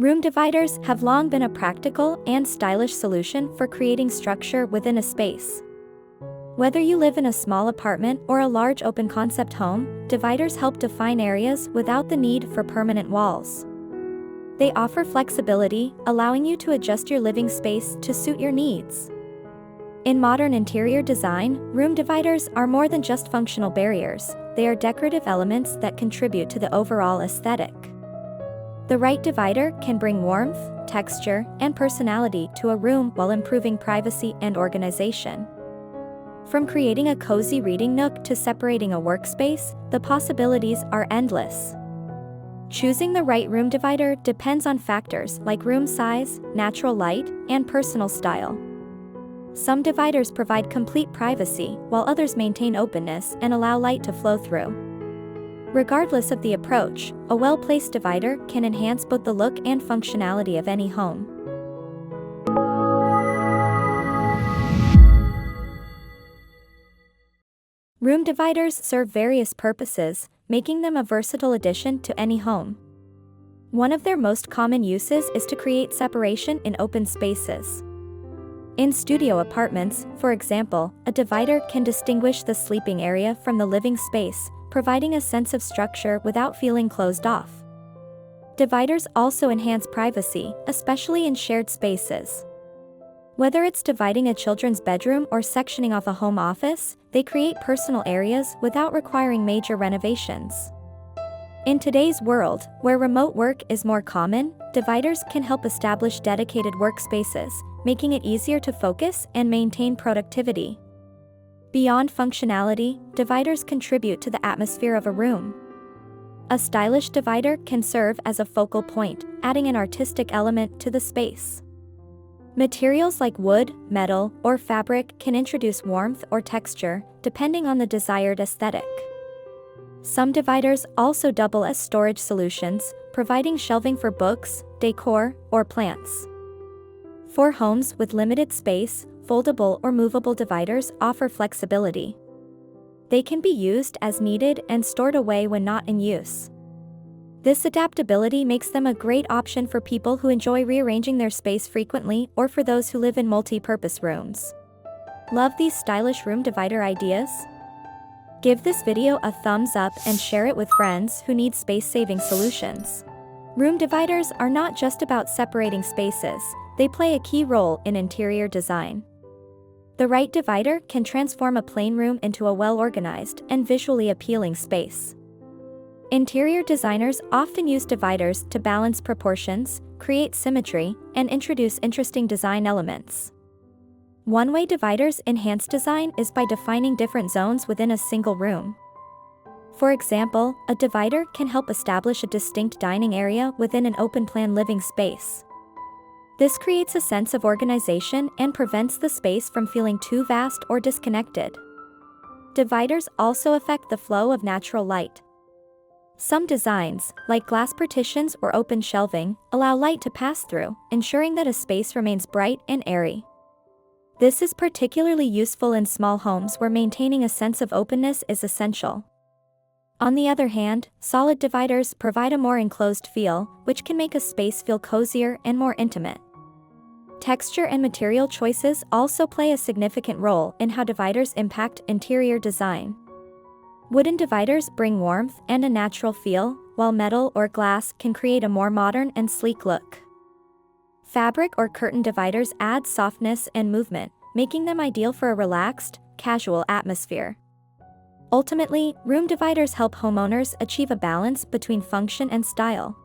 Room dividers have long been a practical and stylish solution for creating structure within a space. Whether you live in a small apartment or a large open-concept home, dividers help define areas without the need for permanent walls. They offer flexibility, allowing you to adjust your living space to suit your needs. In modern interior design, room dividers are more than just functional barriers. They are decorative elements that contribute to the overall aesthetic. The right divider can bring warmth, texture, and personality to a room while improving privacy and organization. From creating a cozy reading nook to separating a workspace, the possibilities are endless. Choosing the right room divider depends on factors like room size, natural light, and personal style. Some dividers provide complete privacy, while others maintain openness and allow light to flow through. Regardless of the approach, a well-placed divider can enhance both the look and functionality of any home. Room dividers serve various purposes, making them a versatile addition to any home. One of their most common uses is to create separation in open spaces. In studio apartments, for example, a divider can distinguish the sleeping area from the living space, providing a sense of structure without feeling closed off. Dividers also enhance privacy, especially in shared spaces. Whether it's dividing a children's bedroom or sectioning off a home office, they create personal areas without requiring major renovations. In today's world, where remote work is more common, dividers can help establish dedicated workspaces, making it easier to focus and maintain productivity. Beyond functionality, dividers contribute to the atmosphere of a room. A stylish divider can serve as a focal point, adding an artistic element to the space. Materials like wood, metal, or fabric can introduce warmth or texture, depending on the desired aesthetic. Some dividers also double as storage solutions, providing shelving for books, decor, or plants. For homes with limited space, foldable or movable dividers offer flexibility. They can be used as needed and stored away when not in use. This adaptability makes them a great option for people who enjoy rearranging their space frequently or for those who live in multi-purpose rooms. Love these stylish room divider ideas? Give this video a thumbs up and share it with friends who need space-saving solutions. Room dividers are not just about separating spaces, they play a key role in interior design. The right divider can transform a plain room into a well-organized and visually appealing space. Interior designers often use dividers to balance proportions, create symmetry, and introduce interesting design elements. One way dividers enhance design is by defining different zones within a single room. For example, a divider can help establish a distinct dining area within an open-plan living space. This creates a sense of organization and prevents the space from feeling too vast or disconnected. Dividers also affect the flow of natural light. Some designs, like glass partitions or open shelving, allow light to pass through, ensuring that a space remains bright and airy. This is particularly useful in small homes where maintaining a sense of openness is essential. On the other hand, solid dividers provide a more enclosed feel, which can make a space feel cozier and more intimate. Texture and material choices also play a significant role in how dividers impact interior design. Wooden dividers bring warmth and a natural feel, while metal or glass can create a more modern and sleek look. Fabric or curtain dividers add softness and movement, making them ideal for a relaxed, casual atmosphere. Ultimately, room dividers help homeowners achieve a balance between function and style.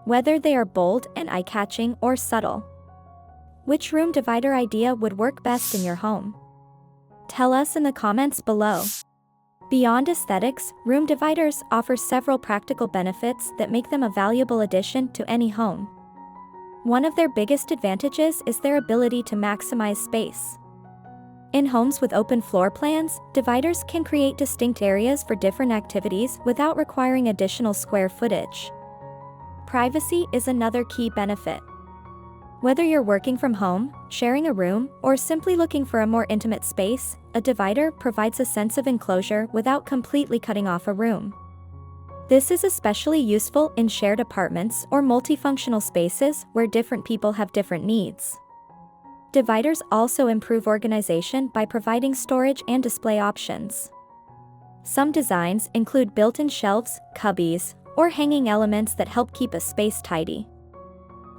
Whether they are bold and eye-catching or subtle. Which room divider idea would work best in your home? Tell us in the comments below. Beyond aesthetics, room dividers offer several practical benefits that make them a valuable addition to any home. One of their biggest advantages is their ability to maximize space. In homes with open floor plans, dividers can create distinct areas for different activities without requiring additional square footage. Privacy is another key benefit. Whether you're working from home, sharing a room, or simply looking for a more intimate space, a divider provides a sense of enclosure without completely cutting off a room. This is especially useful in shared apartments or multifunctional spaces where different people have different needs. Dividers also improve organization by providing storage and display options. Some designs include built-in shelves, cubbies, or hanging elements that help keep a space tidy.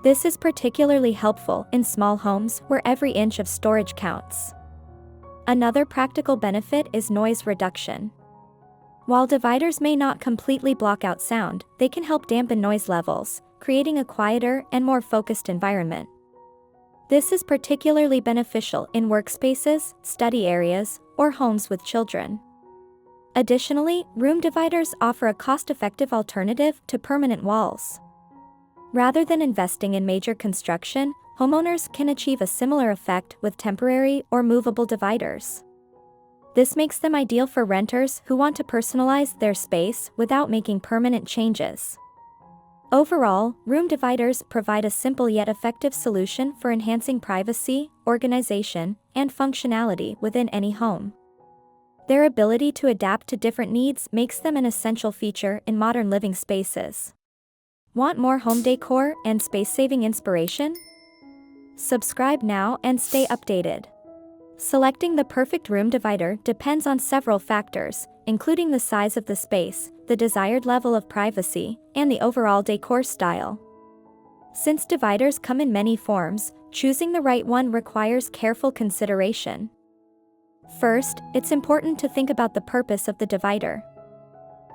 This is particularly helpful in small homes where every inch of storage counts. Another practical benefit is noise reduction. While dividers may not completely block out sound, they can help dampen noise levels, creating a quieter and more focused environment. This is particularly beneficial in workspaces, study areas, or homes with children. Additionally, room dividers offer a cost-effective alternative to permanent walls. Rather than investing in major construction, homeowners can achieve a similar effect with temporary or movable dividers. This makes them ideal for renters who want to personalize their space without making permanent changes. Overall, room dividers provide a simple yet effective solution for enhancing privacy, organization, and functionality within any home. Their ability to adapt to different needs makes them an essential feature in modern living spaces. Want more home decor and space-saving inspiration? Subscribe now and stay updated. Selecting the perfect room divider depends on several factors, including the size of the space, the desired level of privacy, and the overall decor style. Since dividers come in many forms, choosing the right one requires careful consideration. First, it's important to think about the purpose of the divider.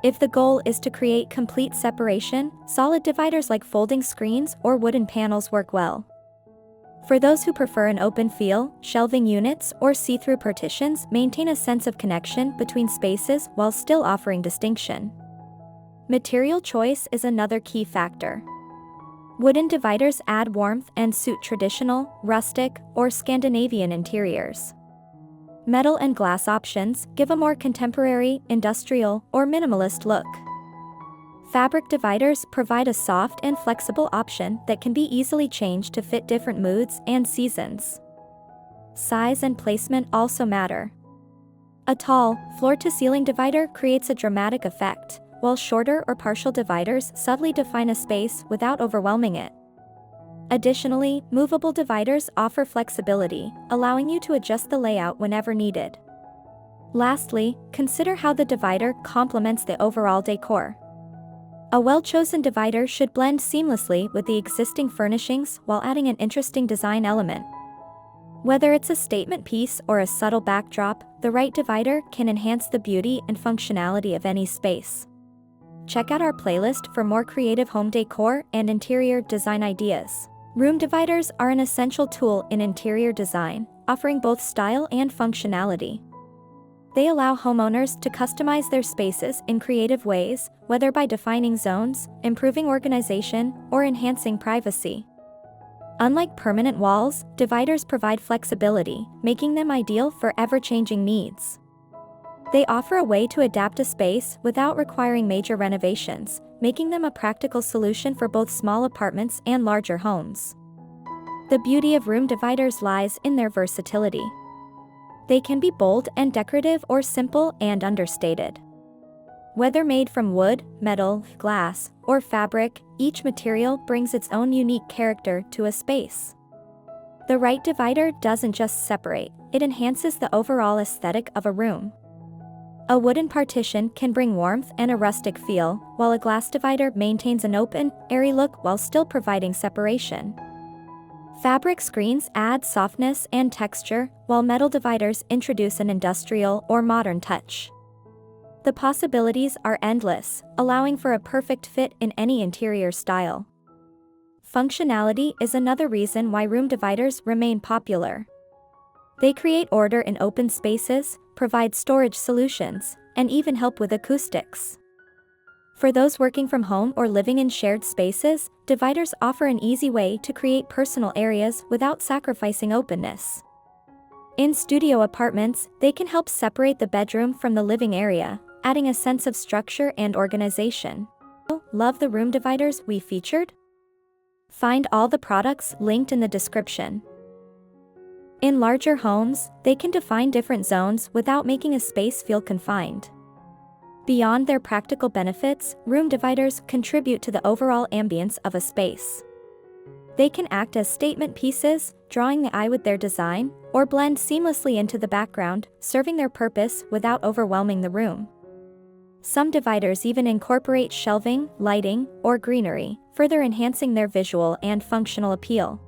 If the goal is to create complete separation, solid dividers like folding screens or wooden panels work well. For those who prefer an open feel, shelving units or see-through partitions maintain a sense of connection between spaces while still offering distinction. Material choice is another key factor. Wooden dividers add warmth and suit traditional, rustic, or Scandinavian interiors. Metal and glass options give a more contemporary, industrial, or minimalist look. Fabric dividers provide a soft and flexible option that can be easily changed to fit different moods and seasons. Size and placement also matter. A tall, floor-to-ceiling divider creates a dramatic effect, while shorter or partial dividers subtly define a space without overwhelming it. Additionally, movable dividers offer flexibility, allowing you to adjust the layout whenever needed. Lastly, consider how the divider complements the overall decor. A well-chosen divider should blend seamlessly with the existing furnishings while adding an interesting design element. Whether it's a statement piece or a subtle backdrop, the right divider can enhance the beauty and functionality of any space. Check out our playlist for more creative home decor and interior design ideas. Room dividers are an essential tool in interior design, offering both style and functionality. They allow homeowners to customize their spaces in creative ways, whether by defining zones, improving organization, or enhancing privacy. Unlike permanent walls, dividers provide flexibility, making them ideal for ever-changing needs. They offer a way to adapt a space without requiring major renovations, making them a practical solution for both small apartments and larger homes. The beauty of room dividers lies in their versatility. They can be bold and decorative or simple and understated. Whether made from wood, metal, glass, or fabric, each material brings its own unique character to a space. The right divider doesn't just separate, it enhances the overall aesthetic of a room. A wooden partition can bring warmth and a rustic feel, while a glass divider maintains an open, airy look while still providing separation. Fabric screens add softness and texture, while metal dividers introduce an industrial or modern touch. The possibilities are endless, allowing for a perfect fit in any interior style. Functionality is another reason why room dividers remain popular. They create order in open spaces, provide storage solutions, and even help with acoustics. For those working from home or living in shared spaces, dividers offer an easy way to create personal areas without sacrificing openness. In studio apartments, they can help separate the bedroom from the living area, adding a sense of structure and organization. Love the room dividers we featured? Find all the products linked in the description. In larger homes, they can define different zones without making a space feel confined. Beyond their practical benefits, room dividers contribute to the overall ambience of a space. They can act as statement pieces, drawing the eye with their design, or blend seamlessly into the background, serving their purpose without overwhelming the room. Some dividers even incorporate shelving, lighting, or greenery, further enhancing their visual and functional appeal.